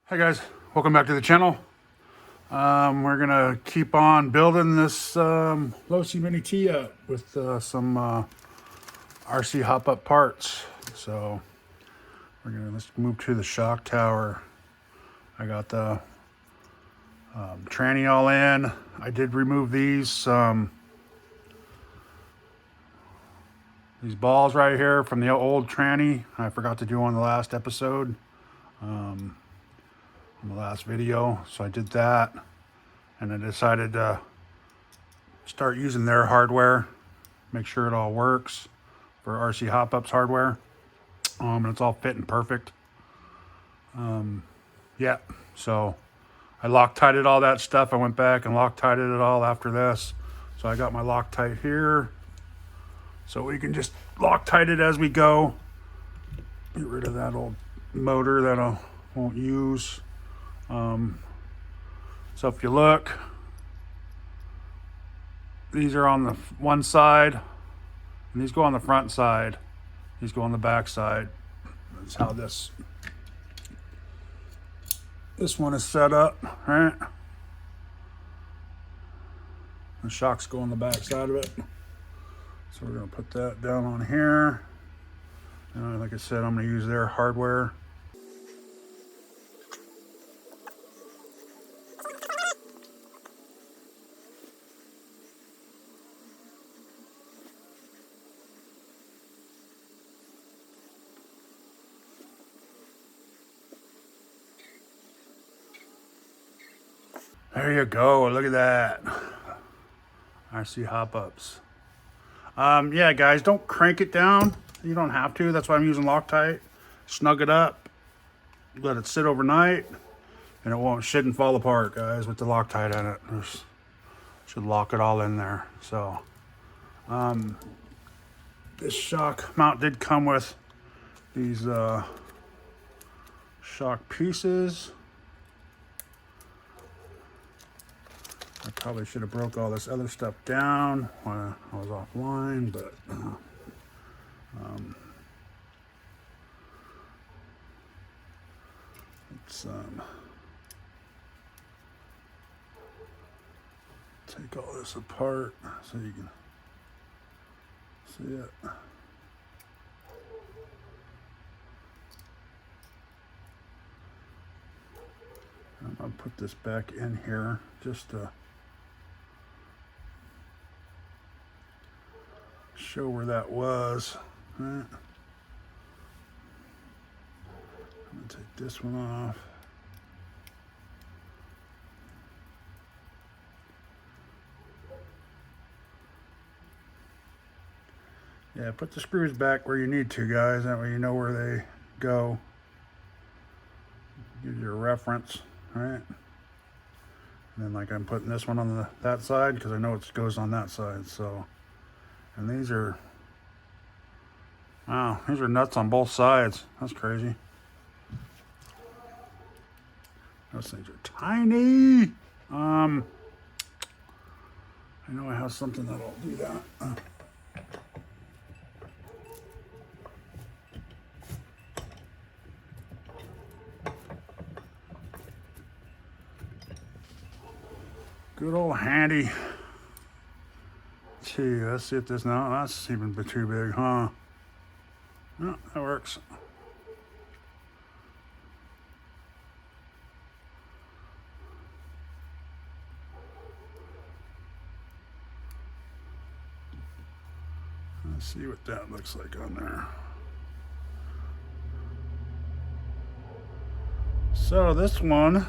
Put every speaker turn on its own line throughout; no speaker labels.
Hi guys, welcome back to the channel. We're gonna keep on building this Losi Mini T up with some RC hop-up parts. So let's move to the shock tower. I got the tranny all in. I did remove these balls right here from the old tranny. I forgot to do on the last episode. In the last video, so I did that, and I decided to start using their hardware, make sure it all works for RC hop-ups hardware, and it's all fitting perfect. Yeah, so I Loctited all that stuff. I went back and Loctited it all after this, so I got my Loctite here, so we can just Loctite it as we go. Get rid of that old motor that I won't use. So if you look, these are on the one side, and these go on the front side. These go on the back side. That's how this one is set up, right? The shocks go on the back side of it. So we're gonna put that down on here. Like I said, I'm gonna use their hardware. There you go, look at that. RC hop-ups. Yeah, guys, don't crank it down. You don't have to. That's why I'm using Loctite. Snug it up. Let it sit overnight. And it shouldn't fall apart, guys, with the Loctite in it. Should lock it all in there. So, this shock mount did come with these shock pieces. I probably should have broke all this other stuff down when I was offline, but let's take all this apart so you can see it. And I'll put this back in here just to show where that was. Right. I'm gonna take this one off. Yeah, put the screws back where you need to, guys. That way you know where they go. Give you a reference, right? And then, like, I'm putting this one on that side because I know it goes on that side. So, and these are, wow, these are nuts on both sides. That's crazy. Those things are tiny. I know I have something that'll do that. Good old handy. Gee, let's see if this now. That's even too big, huh? No, that works. Let's see what that looks like on there. So this one,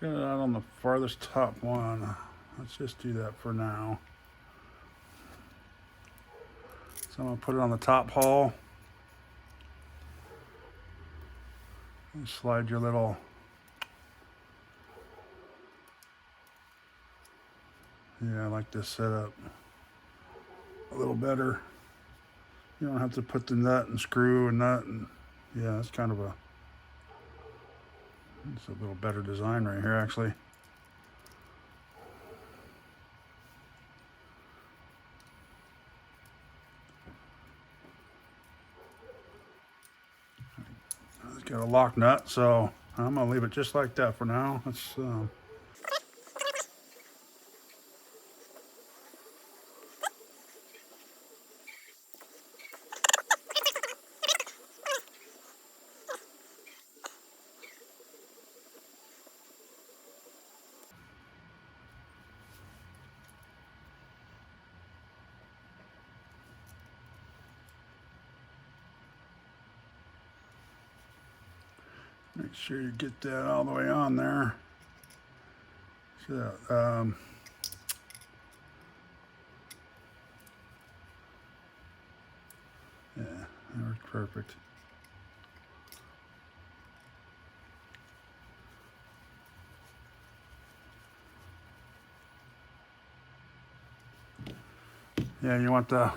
get it out on the farthest top one. Let's just do that for now. So I'm gonna put it on the top hole. And slide your little, yeah, I like this setup a little better. You don't have to put the nut and screw and nut, and yeah, it's kind of it's a little better design right here, actually. got a lock nut, so I'm gonna leave it just like that for now. Let's make sure you get that all the way on there. So, yeah, that worked perfect. Yeah, you want the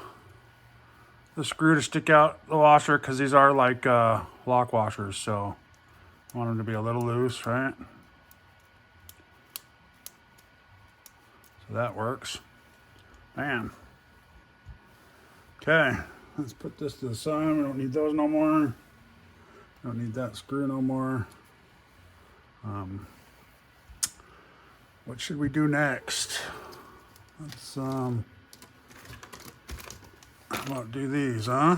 screw to stick out the washer because these are like lock washers, so I want them to be a little loose, right? So that works. Bam. Okay, let's put this to the side. We don't need those no more. Don't need that screw no more. What should we do next? Let's how about do these, huh?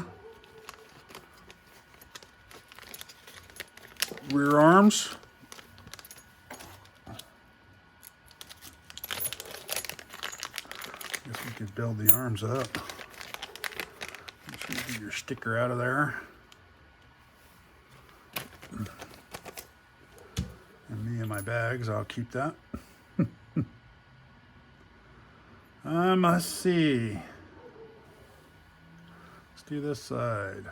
Rear arms. Guess we could build the arms up. Make sure you get your sticker out of there. And me and my bags, I'll keep that. Let's see. Let's do this side.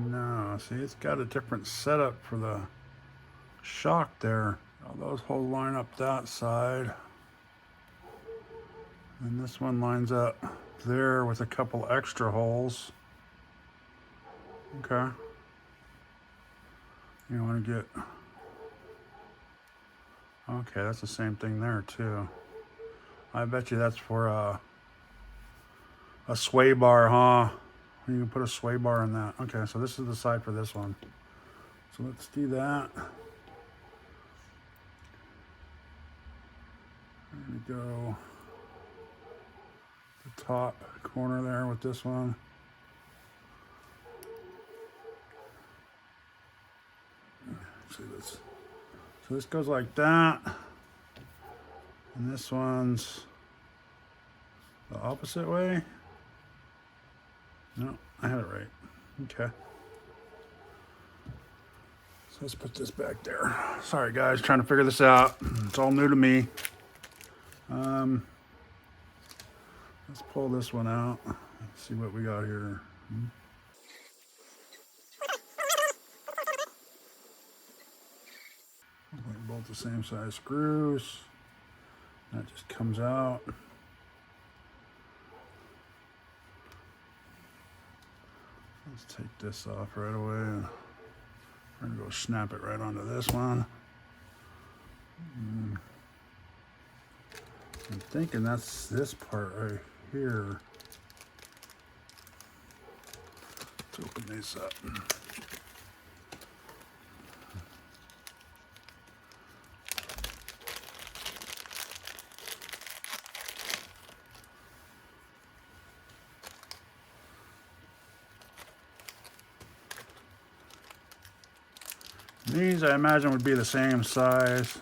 No, see, it's got a different setup for the shock there. All those holes line up that side. And this one lines up there with a couple extra holes. Okay. You want to get... Okay, that's the same thing there too. I bet you that's for a sway bar, huh? You can put a sway bar in that. Okay, so this is the side for this one. So let's do that. There we go. The top corner there with this one. See this. So this goes like that. And this one's the opposite way. No, I had it right. Okay. So let's put this back there. Sorry guys, trying to figure this out. It's all new to me. Let's pull this one out. Let's see what we got here. Like both the same size screws. That just comes out. Let's take this off right away. And we're gonna go snap it right onto this one. I'm thinking that's this part right here. Let's open these up. These, I imagine, would be the same size.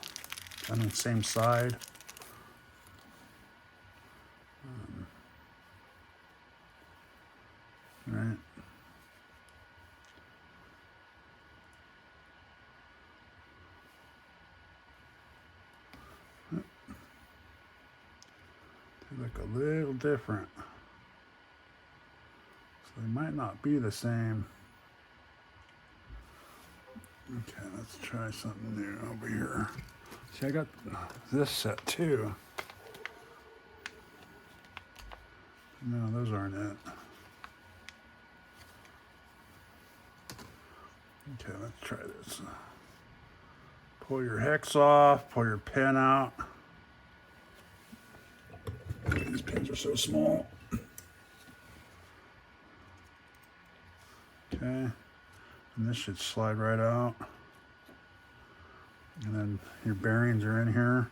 I mean, same side. Right. They look a little different. So they might not be the same. Okay, let's try something new over here. See, I got this set too. No, those aren't it. Okay, let's try this. Pull your hex off, pull your pin out. These pins are so small. Okay, and this should slide right out. And then your bearings are in here.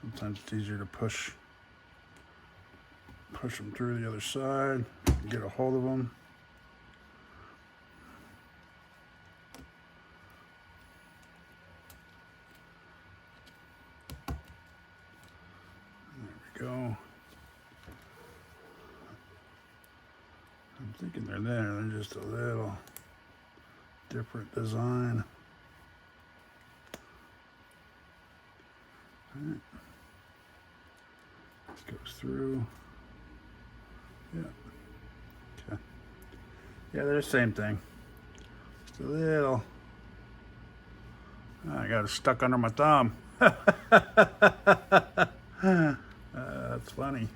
Sometimes it's easier to push them through the other side, get a hold of them. There we go. I'm thinking they're there. They're just a little different design. All right. This goes through. Yeah. Okay. Yeah, they're the same thing. Just a little. I got it stuck under my thumb. That's funny.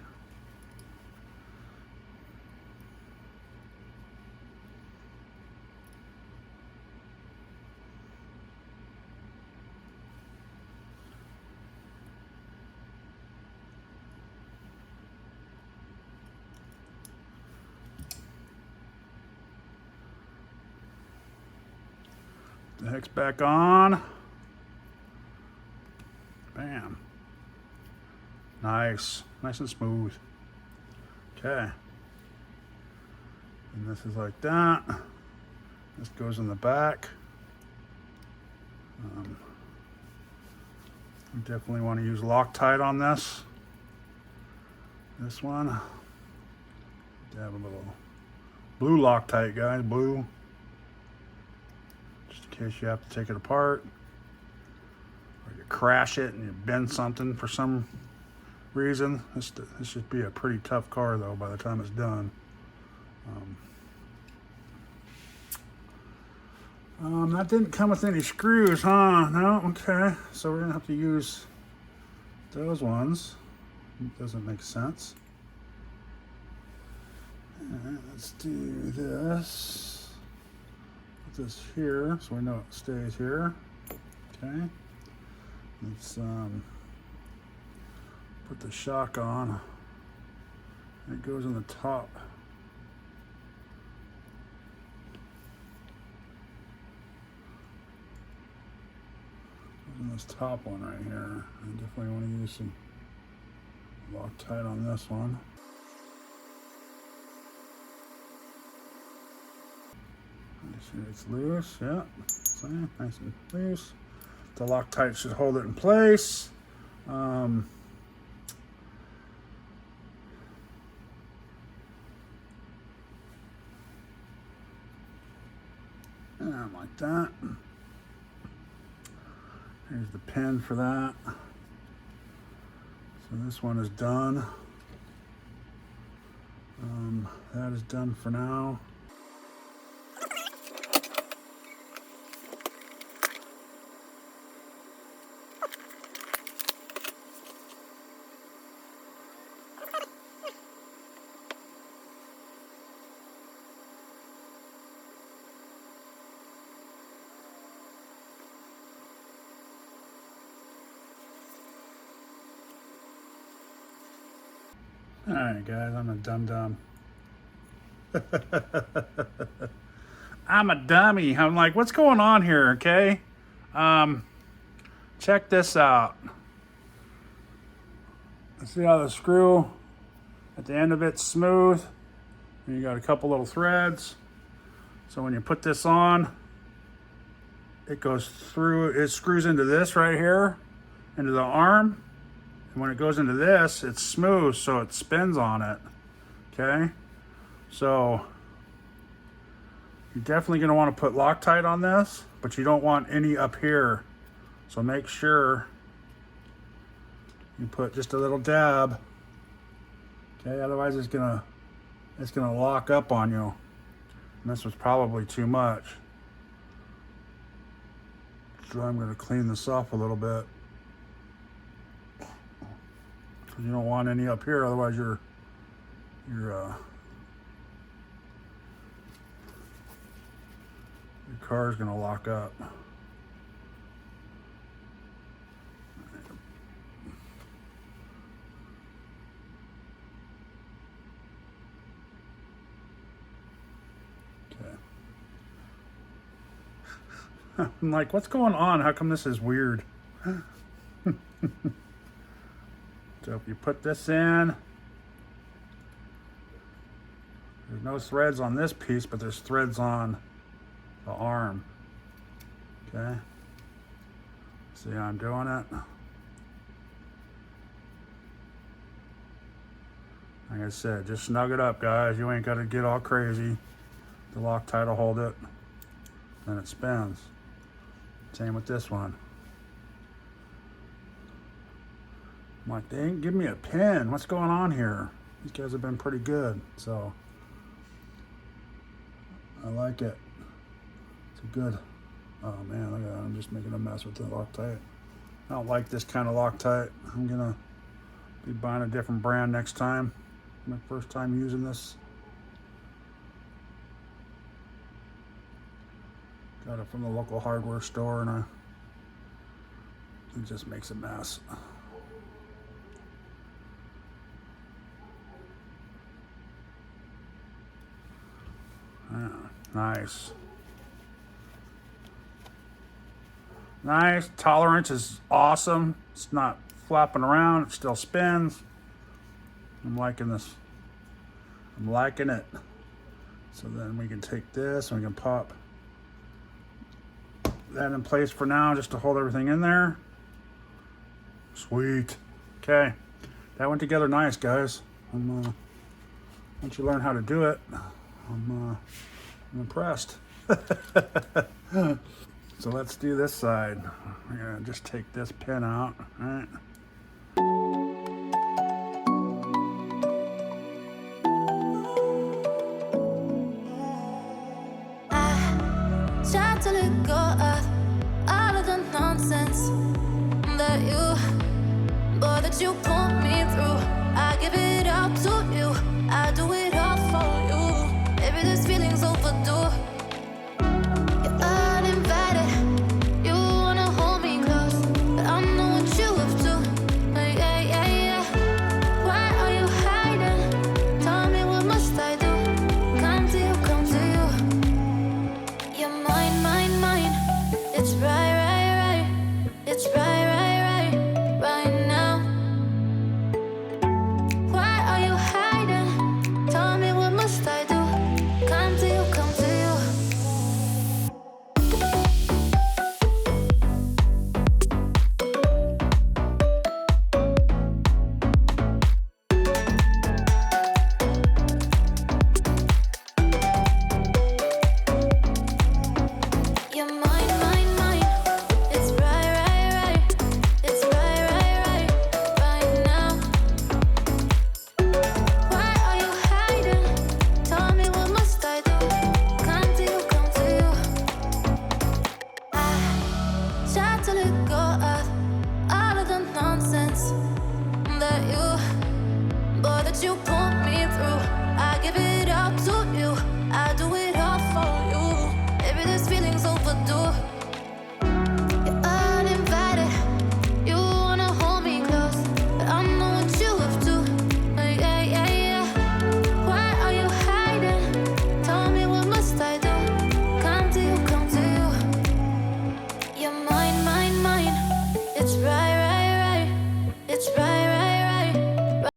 The heck's back on. Bam. Nice. Nice and smooth. Okay. And this is like that. This goes in the back. We definitely want to use Loctite on this. This one. Have a little blue Loctite, guys. Blue. Just in case you have to take it apart. Or you crash it and you bend something for some reason. This should be a pretty tough car though by the time it's done. That didn't come with any screws, huh? No? Okay. So we're gonna have to use those ones. It doesn't make sense. Alright, let's do this. Put this here so we know it stays here. Okay. Let's put the shock on. It goes in the top. In this top one right here. I definitely want to use some Loctite on this one. Make sure it's loose, yeah. So, nice and loose. The Loctite should hold it in place. And like that. Here's the pin for that. So this one is done. That is done for now. All right, guys, I'm a dum-dum. I'm a dummy. I'm like, what's going on here, okay? Check this out. See how the screw at the end of it's smooth? And you got a couple little threads. So when you put this on, it goes through, it screws into this right here, into the arm. And when it goes into this, it's smooth, so it spins on it, okay? So you're definitely gonna wanna put Loctite on this, but you don't want any up here. So make sure you put just a little dab, okay? Otherwise it's gonna lock up on you. And this was probably too much. So I'm gonna clean this off a little bit. You don't want any up here, otherwise your car is going to lock up. I'm like, what's going on? How come this is weird? So if you put this in, there's no threads on this piece, but there's threads on the arm. Okay. See how I'm doing it? Like I said, just snug it up, guys. You ain't got to get all crazy. The Loctite will hold it. Then it spins. Same with this one. I'm like, they ain't give me a pin. What's going on here? These guys have been pretty good, so I like it. It's a good. Oh man, look at that. I'm just making a mess with the Loctite. I don't like this kind of Loctite. I'm gonna be buying a different brand next time. My first time using this. Got it from the local hardware store, and it just makes a mess. Yeah, nice. Nice. Tolerance is awesome. It's not flapping around. It still spins. I'm liking this. I'm liking it. So then we can take this and we can pop that in place for now just to hold everything in there. Sweet. Okay. That went together nice, guys. Once you learn how to do it, I'm impressed. So let's do this side. We're gonna just take this pin out. All right.
I tried to let go of all of the nonsense that you pulled me through.